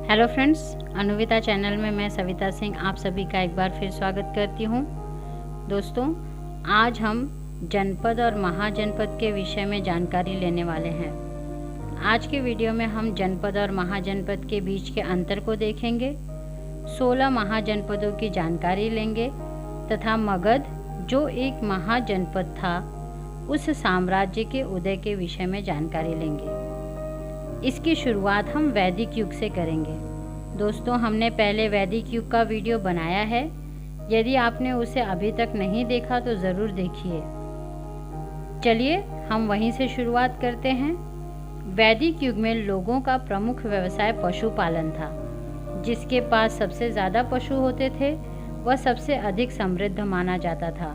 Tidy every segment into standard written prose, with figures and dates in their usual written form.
Hello friends, अनुविता channel में मैं सविता सिंह आप सभी का एक बार फिर स्वागत करती हूँ। दोस्तों, आज हम जनपद और महाजनपद के विषय में जानकारी लेने वाले हैं। आज के वीडियो में हम जनपद और महाजनपद के बीच के अंतर को देखेंगे, 16 महाजनपदों की जानकारी लेंगे तथा मगध जो एक महाजनपद था उस साम्राज्य के उदय के विषय में जानकारी लेंगे। इसकी शुरुआत हम वैदिक युग से करेंगे। दोस्तों, हमने पहले वैदिक युग का वीडियो बनाया है, यदि आपने उसे अभी तक नहीं देखा तो ज़रूर देखिए। चलिए हम वहीं से शुरुआत करते हैं। वैदिक युग में लोगों का प्रमुख व्यवसाय पशुपालन था। जिसके पास सबसे ज़्यादा पशु होते थे वह सबसे अधिक समृद्ध माना जाता था।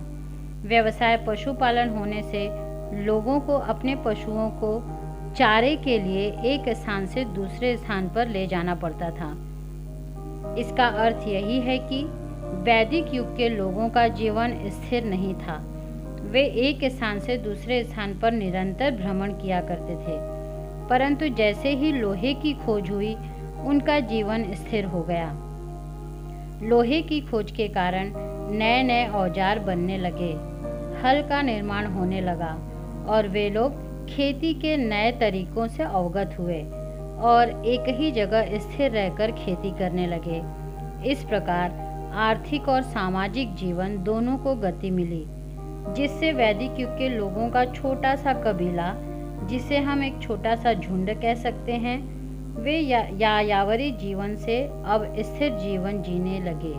व्यवसाय पशुपालन होने से लोगों को अपने पशुओं को चारे के लिए एक स्थान से दूसरे स्थान पर ले जाना पड़ता था। इसका अर्थ यही है कि वैदिक युग के लोगों का जीवन स्थिर नहीं था। वे एक स्थान से दूसरे स्थान पर निरंतर भ्रमण किया करते थे, परंतु जैसे ही लोहे की खोज हुई उनका जीवन स्थिर हो गया। लोहे की खोज के कारण नए नए औजार बनने लगे, हल का निर्माण होने लगा और वे लोग खेती के नए तरीकों से अवगत हुए और एक ही जगह स्थिर रहकर खेती करने लगे। इस प्रकार आर्थिक और सामाजिक जीवन दोनों को गति मिली, जिससे वैदिक युग के लोगों का छोटा सा कबीला, जिसे हम एक छोटा सा झुंड कह सकते हैं, वे यायावरी जीवन से अब स्थिर जीवन जीने लगे।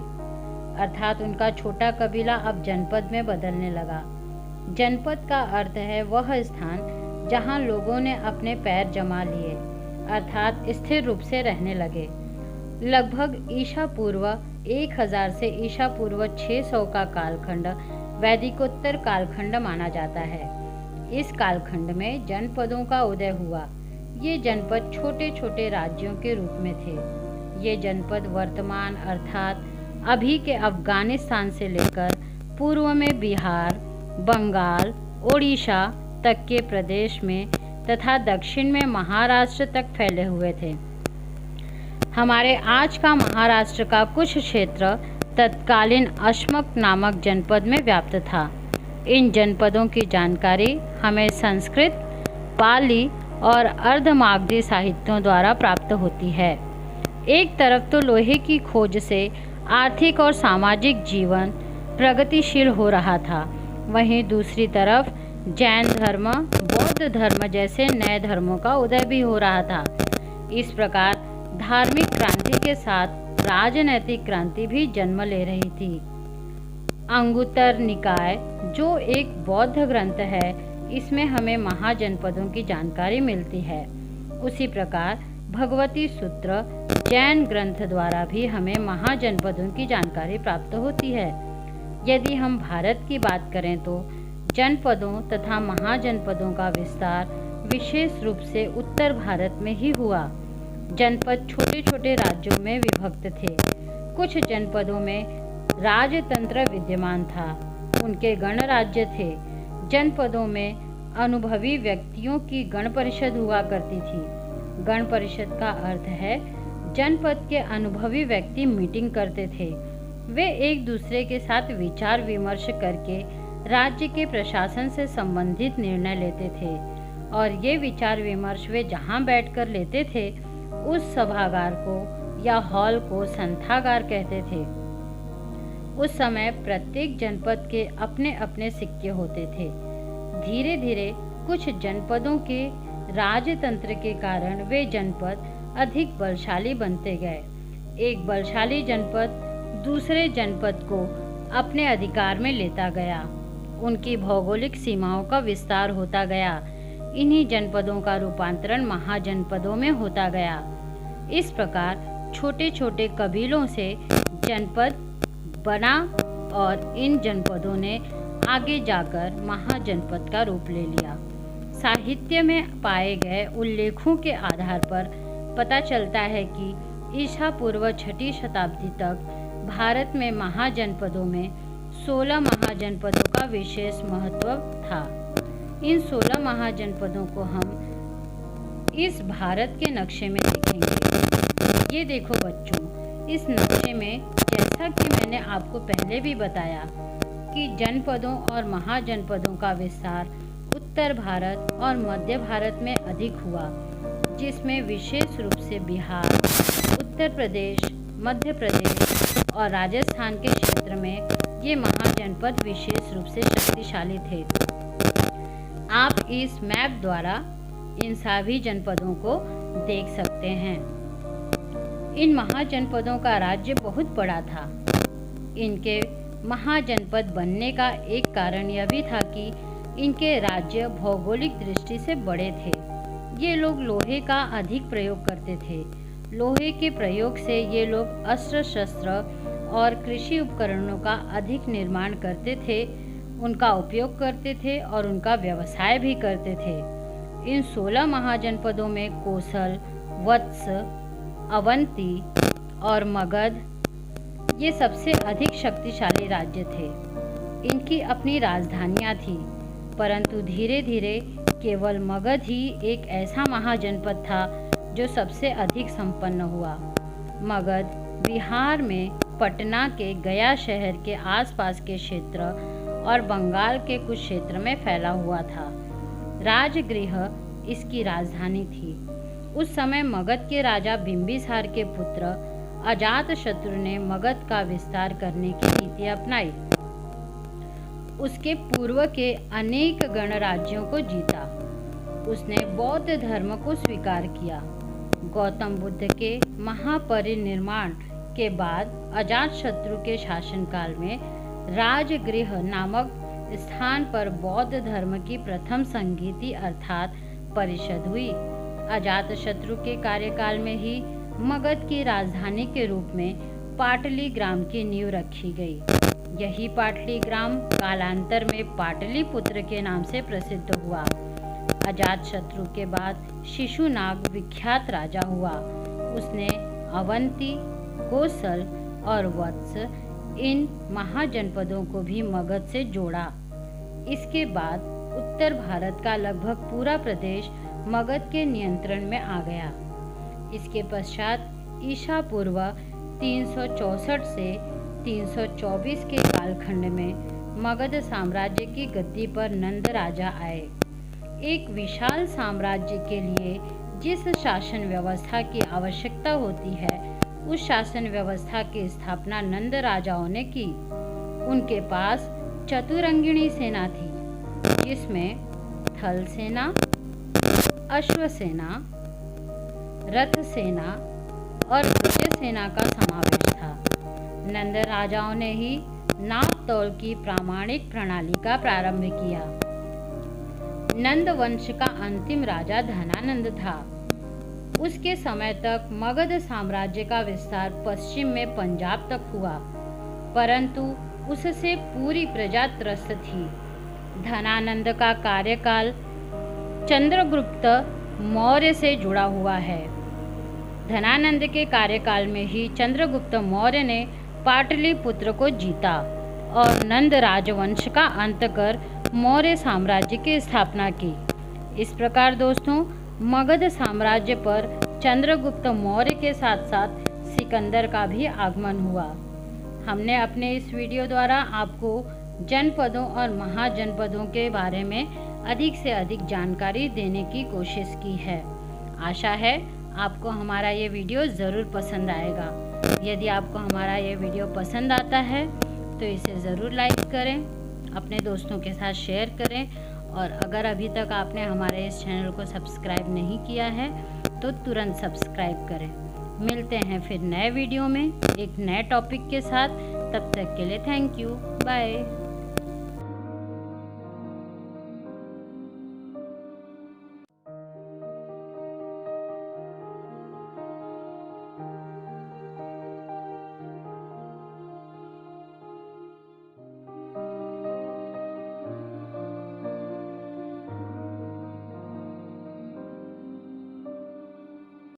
अर्थात उनका छोटा कबीला अब जनपद में बदलने लगा। जनपद का अर्थ है वह स्थान जहाँ लोगों ने अपने पैर जमा लिए, अर्थात स्थिर रूप से रहने लगे। लगभग ईसा पूर्व 1000 से ईसा पूर्व 600 का कालखंड वैदिकोत्तर कालखंड माना जाता है। इस कालखंड में जनपदों का उदय हुआ। ये जनपद छोटे छोटे राज्यों के रूप में थे। ये जनपद वर्तमान अर्थात अभी के अफगानिस्तान से लेकर पूर्व में बिहार, बंगाल, ओडिशा तक के प्रदेश में तथा दक्षिण में महाराष्ट्र तक फैले हुए थे। हमारे आज का महाराष्ट्र का कुछ क्षेत्र तत्कालीन अशमक नामक जनपद में व्याप्त था। इन जनपदों की जानकारी हमें संस्कृत, पाली और अर्धमागधी साहित्यों द्वारा प्राप्त होती है। एक तरफ तो लोहे की खोज से आर्थिक और सामाजिक जीवन प्रगतिशील हो रहा था, वहीं दूसरी तरफ जैन धर्म, बौद्ध धर्म जैसे नए धर्मों का उदय भी हो रहा था। इस प्रकार धार्मिक क्रांति के साथ राजनैतिक क्रांति भी जन्म ले रही थी। अंगुत्तर निकाय जो एक बौद्ध ग्रंथ है, इसमें हमें महाजनपदों की जानकारी मिलती है। उसी प्रकार भगवती सूत्र जैन ग्रंथ द्वारा भी हमें महाजनपदों की जानकारी प्राप्त होती है। यदि हम भारत की बात करें तो जनपदों तथा महाजनपदों का विस्तार विशेष रूप से उत्तर भारत में ही हुआ। जनपद छोटे छोटे राज्यों में विभक्त थे। कुछ जनपदों में राजतंत्र विद्यमान था, उनके गणराज्य थे। जनपदों में अनुभवी व्यक्तियों की गण परिषद हुआ करती थी। गण परिषद का अर्थ है जनपद के अनुभवी व्यक्ति मीटिंग करते थे। वे एक दूसरे के साथ विचार विमर्श करके राज्य के प्रशासन से संबंधित निर्णय लेते थे और ये विचार विमर्श वे जहाँ बैठकर लेते थे उस सभागार को या हॉल को संथागार कहते थे। उस समय प्रत्येक जनपद के अपने अपने सिक्के होते थे। धीरे धीरे कुछ जनपदों के राजतंत्र के कारण वे जनपद अधिक बलशाली बनते गए। एक बलशाली जनपद दूसरे जनपद को अपने अधिकार में लेता गया। उनकी भौगोलिक सीमाओं का विस्तार होता गया। इन्हीं जनपदों का रूपांतरण महाजनपदों में होता गया। इस प्रकार छोटे छोटे कबीलों से जनपद बना और इन जनपदों ने आगे जाकर महाजनपद का रूप ले लिया। साहित्य में पाए गए उल्लेखों के आधार पर पता चलता है कि ईसा पूर्व 6वीं शताब्दी तक भारत में महाजनपदों में 16 महाजनपदों का विशेष महत्व था। इन 16 महाजनपदों को हम इस भारत के नक्शे में देखेंगे। ये देखो बच्चों, इस नक्शे में जैसा कि मैंने आपको पहले भी बताया कि जनपदों और महाजनपदों का विस्तार उत्तर भारत और मध्य भारत में अधिक हुआ, जिसमें विशेष रूप से बिहार, उत्तर प्रदेश, मध्य प्रदेश और राजस्थान के क्षेत्र में ये महाजनपद विशेष रूप से शक्तिशाली थे। आप इस मैप द्वारा इन सभी जनपदों को देख सकते हैं। इन महाजनपदों का राज्य बहुत बड़ा था। इनके महाजनपद बनने का एक कारण यह भी था कि इनके राज्य भौगोलिक दृष्टि से बड़े थे। ये लोग लोहे का अधिक प्रयोग करते थे। लोहे के प्रयोग से ये लोग अस्त्र शस्त्र और कृषि उपकरणों का अधिक निर्माण करते थे, उनका उपयोग करते थे और उनका व्यवसाय भी करते थे। इन 16 महाजनपदों में कोसल, वत्स, अवंती और मगध ये सबसे अधिक शक्तिशाली राज्य थे। इनकी अपनी राजधानियां थीं, परंतु धीरे धीरे केवल मगध ही एक ऐसा महाजनपद था जो सबसे अधिक संपन्न हुआ। मगध बिहार में पटना के गया शहर के आसपास के क्षेत्र और बंगाल के कुछ क्षेत्र में फैला हुआ था। राजगृह इसकी राजधानी थी। उस समय मगध के राजा बिंबिसार के पुत्र अजातशत्रु ने मगध का विस्तार करने की नीति अपनाई। उसके पूर्व के अनेक गणराज्यों को जीता। उसने बौद्ध धर्म को स्वीकार किया। गौतम बुद्ध के महापरिनिर्वाण के बाद अजातशत्रु के शासनकाल में राजगृह नामक स्थान पर बौद्ध धर्म की प्रथम संगीति अर्थात परिषद हुई। अजातशत्रु के कार्यकाल में ही मगध की राजधानी के रूप में पाटली ग्राम की नींव रखी गई। यही पाटली ग्राम कालांतर में पाटलिपुत्र के नाम से प्रसिद्ध हुआ। अजातशत्रु के बाद शिशुनाग विख्यात राजा हुआ। उसने अवंती, कोसल और वत्स इन महाजनपदों को भी मगध से जोड़ा। इसके बाद उत्तर भारत का लगभग पूरा प्रदेश मगध के नियंत्रण में आ गया। इसके पश्चात ईसा पूर्व 364 से 324 के कालखंड में मगध साम्राज्य की गद्दी पर नंद राजा आए। एक विशाल साम्राज्य के लिए जिस शासन व्यवस्था की आवश्यकता होती है, उस शासन व्यवस्था की स्थापना नंद राजाओं ने की। उनके पास चतुरंगिणी सेना थी, जिसमें थल सेना, अश्व सेना, रथ सेना और गज सेना का समावेश था। नंद राजाओं ने ही नाप तौल की प्रामाणिक प्रणाली का प्रारंभ किया। नंद वंश का अंतिम राजा धनानंद था। उसके समय तक मगध साम्राज्य का विस्तार पश्चिम में पंजाब तक हुआ, परंतु उससे पूरी प्रजा त्रस्त थी। धनानंद का कार्यकाल चंद्रगुप्त मौर्य से जुड़ा हुआ है। धनानंद के कार्यकाल में ही चंद्रगुप्त मौर्य ने पाटलिपुत्र को जीता और नंद राजवंश का अंत कर मौर्य साम्राज्य की स्थापना की। इस प्रकार दोस्तों, मगध साम्राज्य पर चंद्रगुप्त मौर्य के साथ साथ सिकंदर का भी आगमन हुआ। हमने अपने इस वीडियो द्वारा आपको जनपदों और महाजनपदों के बारे में अधिक से अधिक जानकारी देने की कोशिश की है। आशा है आपको हमारा ये वीडियो ज़रूर पसंद आएगा। यदि आपको हमारा ये वीडियो पसंद आता है तो इसे ज़रूर लाइक करें, अपने दोस्तों के साथ शेयर करें और अगर अभी तक आपने हमारे इस चैनल को सब्सक्राइब नहीं किया है तो तुरंत सब्सक्राइब करें। मिलते हैं फिर नए वीडियो में एक नए टॉपिक के साथ। तब तक के लिए थैंक यू, बाय।